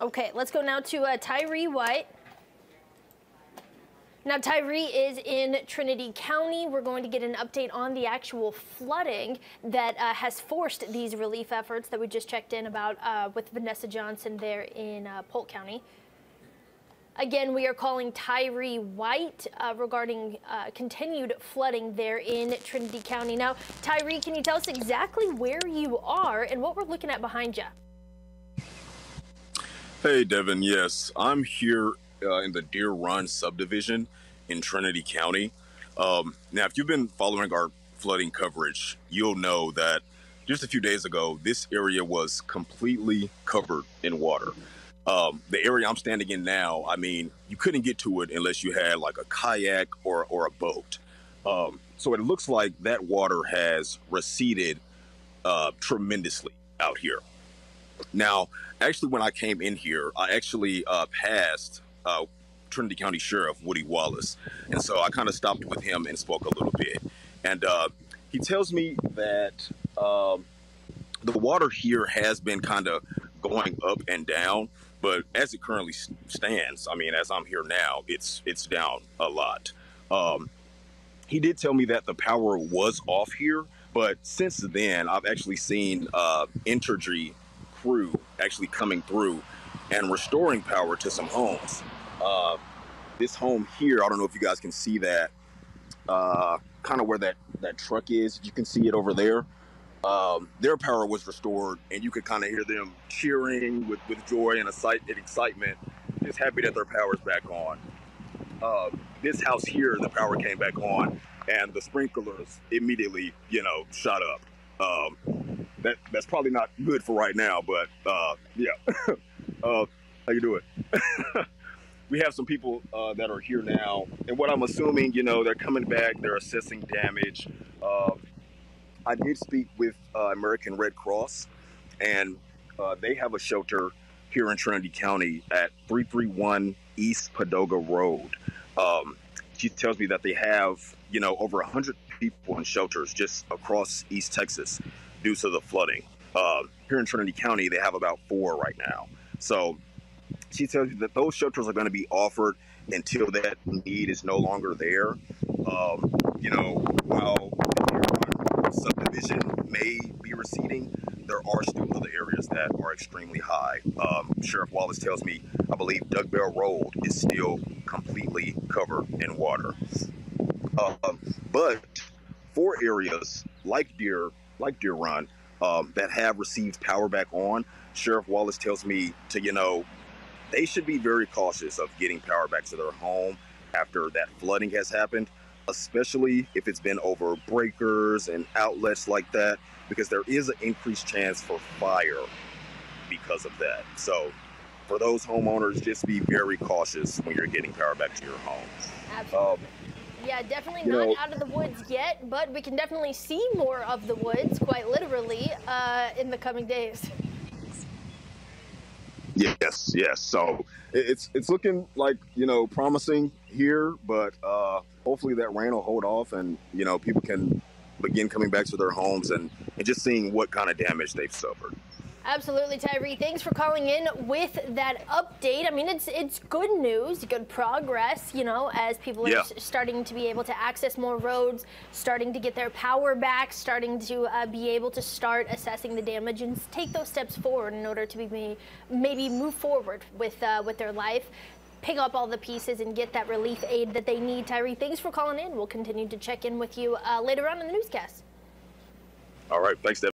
Okay, let's go now to Tyree White. Now, Tyree is in Trinity County. We're going to get an update on the actual flooding that has forced these relief efforts that we just checked in about with Vanessa Johnson there in Polk County. Again, we are calling Tyree White regarding continued flooding there in Trinity County. Now, Tyree, can you tell us exactly where you are and what we're looking at behind you? Hey, Devin. Yes, I'm here in the Deer Run subdivision in Trinity County. Now, if you've been following our flooding coverage, you'll know that just a few days ago, this area was completely covered in water. The area I'm standing in now, I mean, you couldn't get to it unless you had like a kayak or a boat. So it looks like that water has receded tremendously out here. Now, actually, when I came in here, I actually passed Trinity County Sheriff Woody Wallace. And so I kind of stopped with him and spoke a little bit. And he tells me that the water here has been kind of going up and down. But as it currently stands, I mean, as I'm here now, it's down a lot. He did tell me that the power was off here. But since then, I've actually seen Entergy crew actually coming through and restoring power to some homes. This home here, I don't know if you guys can see that, kind of where that truck is. You can see it over there. Their power was restored, and you could kind of hear them cheering with joy and excitement, just happy that their power's back on. This house here, the power came back on, and the sprinklers immediately, shot up. That's probably not good for right now, but yeah. How you doing? We have some people that are here now, and what I'm assuming, they're coming back, they're assessing damage. I did speak with American Red Cross, and they have a shelter here in Trinity County at 331 East Padoga Road. She tells me that they have, over 100 people in shelters just across East Texas due to the flooding. Here in Trinity County, they have about 4 right now. So she tells me that those shelters are going to be offered until that need is no longer there. While the subdivision may be receding, there are still other areas that are extremely high. Sheriff Wallace tells me, I believe Doug Bell Road is still completely covered in water. But for areas like Deer Run that have received power back on, Sheriff Wallace tells me to, they should be very cautious of getting power back to their home after that flooding has happened, especially if it's been over breakers and outlets like that, because there is an increased chance for fire because of that. So for those homeowners, just be very cautious when you're getting power back to your home. Absolutely. Yeah, definitely not out of the woods yet, but we can definitely see more of the woods, quite literally, in the coming days. Yes. So it's looking like, promising here, but hopefully that rain will hold off and, people can begin coming back to their homes and just seeing what kind of damage they've suffered. Absolutely, Tyree. Thanks for calling in with that update. I mean, it's good news, good progress, as people are starting to be able to access more roads, starting to get their power back, starting to be able to start assessing the damage and take those steps forward in order to maybe move forward with their life, pick up all the pieces and get that relief aid that they need. Tyree, thanks for calling in. We'll continue to check in with you later on in the newscast. All right. Thanks, Deb.